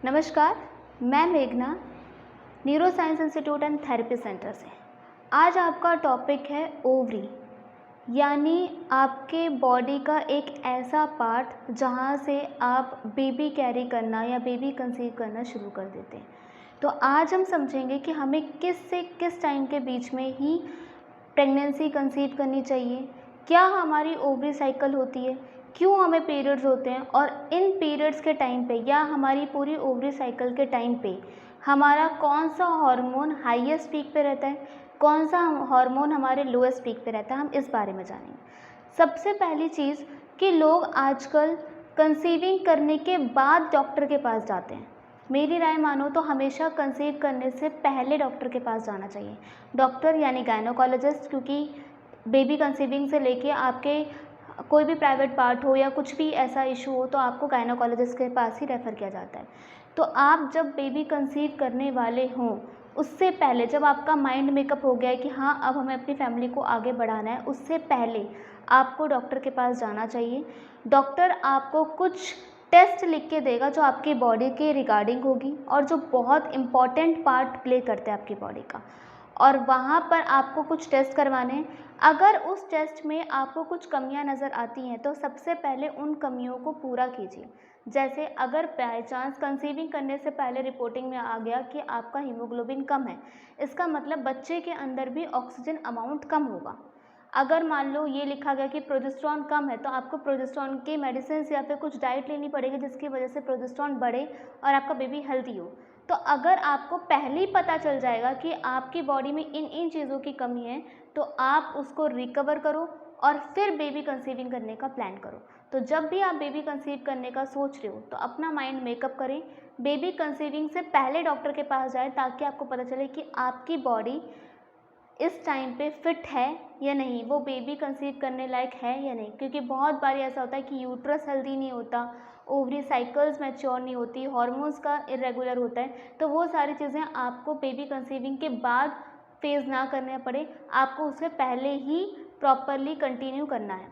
नमस्कार, मैं मेघना neuro science institute and therapy centre से। आज आपका टॉपिक है ओवरी, यानी आपके बॉडी का एक ऐसा पार्ट जहाँ से आप बेबी कैरी करना या बेबी कंसीव करना शुरू कर देते हैं। तो आज हम समझेंगे कि हमें किस से किस टाइम के बीच में ही प्रेगनेंसी कंसीव करनी चाहिए, क्या हमारी ओवरी साइकिल होती है, क्यों हमें पीरियड्स होते हैं और इन पीरियड्स के टाइम पे या हमारी पूरी ओवरी साइकिल के टाइम पे हमारा कौन सा हार्मोन हाईएस्ट पीक पे रहता है, कौन सा हार्मोन हमारे लोएस्ट पीक पे रहता है, हम इस बारे में जानेंगे। सबसे पहली चीज़ कि लोग आजकल कंसीविंग करने के बाद डॉक्टर के पास जाते हैं। मेरी राय मानो तो हमेशा कंसीव करने से पहले डॉक्टर के पास जाना चाहिए। डॉक्टर यानी गायनोकोलॉजिस्ट, क्योंकि बेबी कंसीविंग से लेके आपके कोई भी प्राइवेट पार्ट हो या कुछ भी ऐसा इशू हो तो आपको गायनोकोलॉजिस्ट के पास ही रेफ़र किया जाता है। तो आप जब बेबी कंसीव करने वाले हों उससे पहले, जब आपका माइंड मेकअप हो गया है कि हाँ अब हमें अपनी फैमिली को आगे बढ़ाना है, उससे पहले आपको डॉक्टर के पास जाना चाहिए। डॉक्टर आपको कुछ टेस्ट लिख के देगा जो आपकी बॉडी के रिगार्डिंग होगी और जो बहुत इम्पॉर्टेंट पार्ट प्ले करते हैं आपकी बॉडी का, और वहाँ पर आपको कुछ टेस्ट करवाने हैं। अगर उस टेस्ट में आपको कुछ कमियां नज़र आती हैं तो सबसे पहले उन कमियों को पूरा कीजिए। जैसे अगर बाय चांस कंसीविंग करने से पहले रिपोर्टिंग में आ गया कि आपका हीमोग्लोबिन कम है, इसका मतलब बच्चे के अंदर भी ऑक्सीजन अमाउंट कम होगा। अगर मान लो ये लिखा गया कि प्रोजेस्टेरॉन कम है तो आपको प्रोजेस्टेरॉन की मेडिसिन या फिर कुछ डाइट लेनी पड़ेगी जिसकी वजह से प्रोजेस्टेरॉन बढ़े और आपका बेबी हेल्दी हो। तो अगर आपको पहले ही पता चल जाएगा कि आपकी बॉडी में इन इन चीज़ों की कमी है तो आप उसको रिकवर करो और फिर बेबी कंसीविंग करने का प्लान करो। तो जब भी आप बेबी कंसीव करने का सोच रहे हो तो अपना माइंड मेकअप करें, बेबी कंसीविंग से पहले डॉक्टर के पास जाएं ताकि आपको पता चले कि आपकी बॉडी इस टाइम पे फिट है या नहीं, वो बेबी कंसीव करने लायक है या नहीं। क्योंकि बहुत बार ऐसा होता है कि यूट्रस हेल्दी नहीं होता, ओवरी साइकिल्स मैच्योर नहीं होती, हार्मोन्स का इरेगुलर होता है, तो वो सारी चीज़ें आपको बेबी कंसीविंग के बाद फेज़ ना करने पड़े, आपको उससे पहले ही प्रॉपरली कंटिन्यू करना है।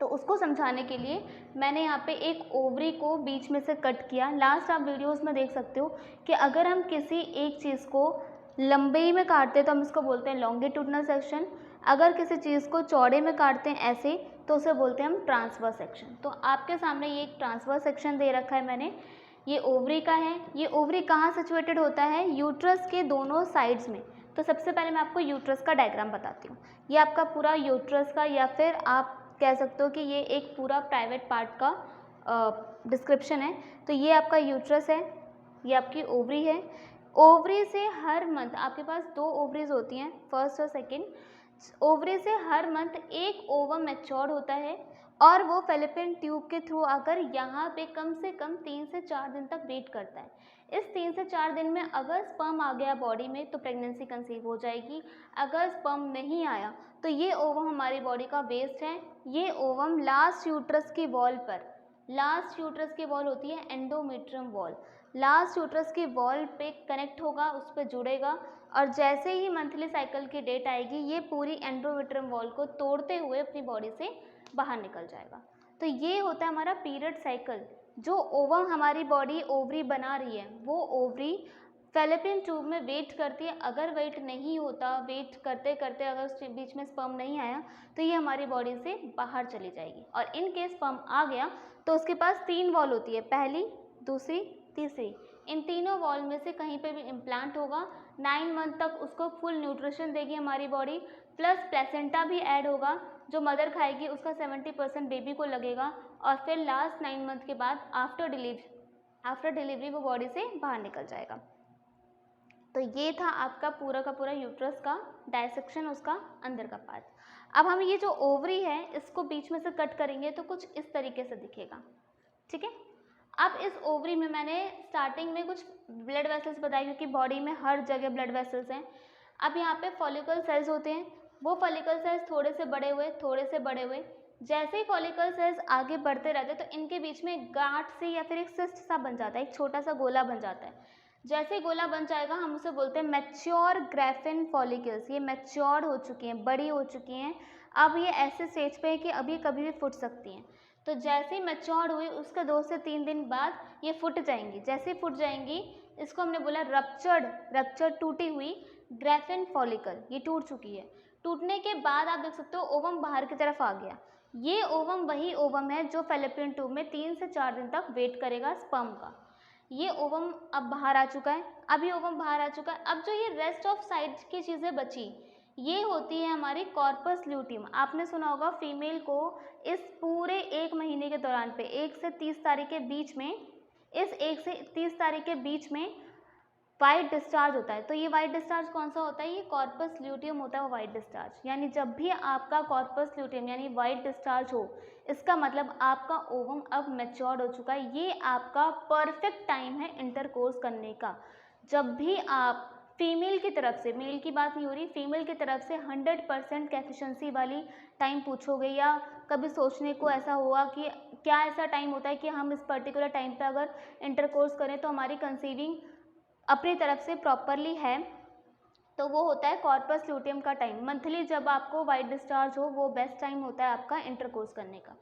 तो उसको समझाने के लिए मैंने यहाँ पे एक ओवरी को बीच में से कट किया। लास्ट आप वीडियोस में देख सकते हो कि अगर हम किसी एक चीज़ को लंबाई में काटते हैं तो हम इसको बोलते हैं लॉन्गिट्यूडनल सेक्शन, अगर किसी चीज़ को चौड़े में काटते हैं ऐसे तो उसे बोलते हैं हम ट्रांसवर्स सेक्शन। तो आपके सामने ये एक ट्रांसवर्स सेक्शन दे रखा है मैंने, ये ओवरी का है। ये ओवरी कहाँ सिचुएटेड होता है? यूट्रस के दोनों साइड्स में। तो सबसे पहले मैं आपको यूट्रस का डायग्राम बताती हूँ। ये आपका पूरा यूट्रस का, या फिर आप कह सकते हो कि ये एक पूरा प्राइवेट पार्ट का डिस्क्रिप्शन है। तो ये आपका यूट्रस है, ये आपकी ओवरी है। ओवरी से हर मंथ आपके पास 2 ओवरीज होती हैं, फर्स्ट और सेकंड। ओवरी से हर मंथ एक ओवम मैच्योर होता है और वो फैलोपियन ट्यूब के थ्रू आकर यहाँ पे कम से कम 3 से 4 दिन तक वेट करता है। इस 3 से 4 दिन में अगर स्पर्म आ गया बॉडी में तो प्रेगनेंसी कंसीव हो जाएगी। अगर स्पर्म नहीं आया तो ये ओवम हमारी बॉडी का वेस्ट है। ये ओवम लास्ट यूट्रस की वॉल पर, लास्ट यूट्रस की वॉल होती है एंडोमेट्रियम वॉल, लास्ट यूट्रस की वॉल पे कनेक्ट होगा, उस पर जुड़ेगा और जैसे ही मंथली साइकिल की डेट आएगी ये पूरी एंडोमेट्रियम वॉल को तोड़ते हुए अपनी बॉडी से बाहर निकल जाएगा। तो ये होता है हमारा पीरियड साइकिल। जो ओवम हमारी बॉडी ओवरी बना रही है वो ओवरी फैलोपियन ट्यूब में वेट करती है। अगर वेट नहीं होता, वेट करते करते अगर उस बीच में स्पर्म नहीं आया तो ये हमारी बॉडी से बाहर चली जाएगी। और इन केस स्पर्म आ गया तो उसके पास 3 वॉल होती है, पहली, दूसरी, तीसरी। इन तीनों वॉल में से कहीं पे भी इम्प्लांट होगा। 9 मंथ तक उसको फुल न्यूट्रिशन देगी हमारी बॉडी, प्लस प्लेसेंटा भी ऐड होगा, जो मदर खाएगी उसका 70% बेबी को लगेगा। और फिर लास्ट 9 मंथ के बाद आफ्टर डिलीवरी वो बॉडी से बाहर निकल जाएगा। तो ये था आपका पूरा का पूरा यूट्रस का डायसेक्शन, उसका अंदर का पार्ट। अब हम ये जो ओवरी है इसको बीच में से कट करेंगे तो कुछ इस तरीके से दिखेगा, ठीक है। अब इस ओवरी में मैंने स्टार्टिंग में कुछ ब्लड वेसल्स बताए क्योंकि बॉडी में हर जगह ब्लड वेसल्स हैं। अब यहाँ पे फॉलिकल सेल्स होते हैं, वो फॉलिकल सेल्स थोड़े से बड़े हुए, थोड़े से बड़े हुए। जैसे ही फॉलिकल सेल्स आगे बढ़ते रहते हैं तो इनके बीच में गांठ से या फिर एक सिस्ट सा बन जाता है, एक छोटा सा गोला बन जाता है। जैसे ही गोला बन जाएगा हम उसे बोलते हैं मैच्योर ग्राफिन फॉलिकल्स। ये मैच्योर हो चुकी हैं, बड़ी हो चुकी हैं। अब ये ऐसे स्टेज पे है कि अब ये कभी भी फूट सकती हैं। तो जैसे ही मैच्योर हुई उसके 2 से 3 दिन बाद ये फूट जाएंगी। जैसे ही फूट जाएंगी, इसको हमने बोला रप्चर्ड टूटी हुई ग्राफिन फॉलिकल, ये टूट चुकी है। टूटने के बाद आप देख सकते हो ओवम बाहर की तरफ आ गया। ये ओवम वही ओवम है जो फैलोपियन ट्यूब में 3 से 4 दिन तक वेट करेगा स्पर्म का। ये ओवम अब बाहर आ चुका है। अब ये ओवम बाहर आ चुका है। अब जो ये रेस्ट ऑफ साइड की चीज़ें बची, ये होती है हमारी कॉर्पस ल्यूटियम। आपने सुना होगा फीमेल को इस पूरे 1 महीने के दौरान पे 1 से 30 तारीख के बीच में, इस 1 से 30 तारीख के बीच में वाइट डिस्चार्ज होता है। तो ये वाइट डिस्चार्ज कौन सा होता है? ये कॉर्पस ल्यूटियम होता है वो वाइट डिस्चार्ज। यानी जब भी आपका कॉर्पस ल्यूटियम यानी वाइट डिस्चार्ज हो, इसका मतलब आपका ओवम अब मैच्योर्ड हो चुका है। ये आपका परफेक्ट टाइम है इंटरकोर्स करने का। जब भी आप फीमेल की तरफ से, मेल की बात नहीं हो रही, फीमेल की तरफ से 100% कैफिशिएंसी वाली टाइम पूछोगे, या कभी सोचने को ऐसा हुआ कि क्या ऐसा टाइम होता है कि हम इस पर्टिकुलर टाइम पे अगर इंटरकोर्स करें तो हमारी कंसीविंग अपनी तरफ से प्रॉपरली है, तो वो होता है कॉर्पस ल्यूटियम का टाइम। मंथली जब आपको वाइट डिस्चार्ज हो, वो बेस्ट टाइम होता है आपका इंटरकोर्स करने का।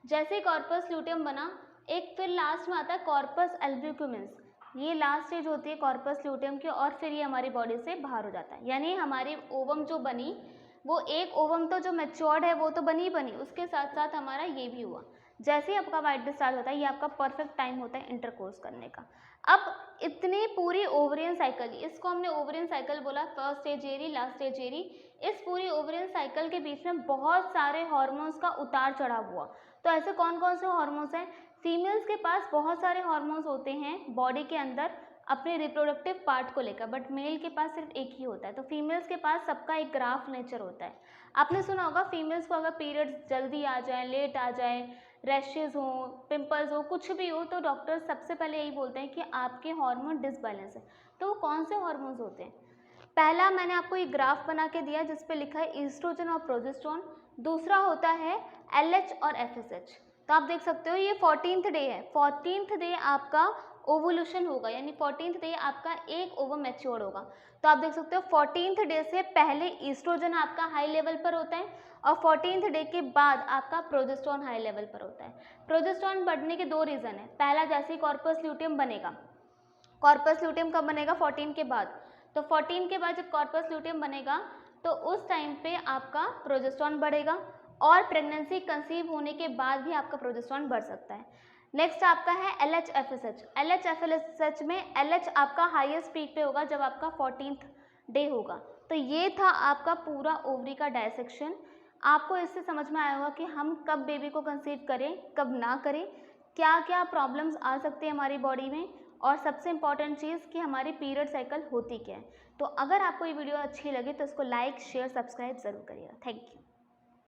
जैसे ही कॉर्पस ल्यूटियम बना, एक फिर लास्ट में आता है कॉर्पस एल्ब्यूक्यूमिन्स। ये लास्ट स्टेज होती है कॉर्पस ल्यूटियम की, और फिर ये हमारी बॉडी से बाहर हो जाता है। यानी हमारी ओवम जो बनी, वो एक ओवम तो जो मैच्योर्ड है वो तो बनी, उसके साथ साथ हमारा ये भी हुआ। जैसे ही आपका वाइट डिस्चार्ज होता है, ये आपका परफेक्ट टाइम होता है इंटरकोर्स करने का। अब इतनी पूरी ओवरियन साइकिल, इसको हमने ओवरियन साइकिल बोला, फर्स्ट स्टेज एरी, लास्ट स्टेज एरी। इस पूरी ओवरियन साइकिल के बीच में बहुत सारे हार्मोन्स का उतार चढ़ाव हुआ। तो ऐसे कौन कौन से हार्मोन्स हैं? फीमेल्स के पास बहुत सारे हार्मोन्स होते हैं बॉडी के अंदर अपने रिप्रोडक्टिव पार्ट को लेकर, बट मेल के पास सिर्फ एक ही होता है। तो फीमेल्स के पास सबका एक ग्राफ नेचर होता है। आपने सुना होगा फीमेल्स को अगर पीरियड्स जल्दी आ जाए, लेट आ जाए, रैशेज़ हो, पिंपल्स हो, कुछ भी हो, तो डॉक्टर सबसे पहले यही बोलते हैं कि आपके हार्मोन डिसबैलेंस है। तो वो कौन से हार्मोन्स होते हैं? पहला मैंने आपको एक ग्राफ बना के दिया जिस पे लिखा है ईस्ट्रोजन और प्रोजेस्टेरोन। दूसरा होता है एलएच और एफएसएच। तो आप देख सकते हो ये 14th डे है। 14th डे आपका ओवुलेशन होगा, यानी 14th डे आपका एक ओवम मैच्योर होगा। तो आप देख सकते हो 14th डे से पहले ईस्ट्रोजन आपका हाई लेवल पर होता है, और 14th डे के बाद आपका प्रोजेस्टेरोन हाई लेवल पर होता है। प्रोजेस्टेरोन बढ़ने के 2 रीज़न है। पहला, जैसे ही कॉर्पस ल्यूटियम बनेगा, कॉर्पस ल्यूटियम कब बनेगा? 14 के बाद। तो 14 के बाद जब कॉर्पस ल्यूटियम बनेगा, तो उस टाइम पे आपका प्रोजेस्टेरोन बढ़ेगा, और प्रेगनेंसी कंसीव होने के बाद भी आपका प्रोजेस्टेरोन बढ़ सकता है। नेक्स्ट आपका है एलएच एफएसएच। एलएच एफएसएच में एलएच आपका हाईएस्ट पीक पे होगा जब आपका 14th डे होगा। तो ये था आपका पूरा ओवरी का डायसेक्शन। आपको इससे समझ में आया होगा कि हम कब बेबी को कंसीव करें, कब ना करें, क्या क्या प्रॉब्लम्स आ सकती है हमारी बॉडी में, और सबसे इम्पॉर्टेंट चीज़ कि हमारी पीरियड साइकिल होती क्या है। तो अगर आपको ये वीडियो अच्छी लगे तो इसको लाइक, शेयर, सब्सक्राइब ज़रूर करिएगा। Thank you.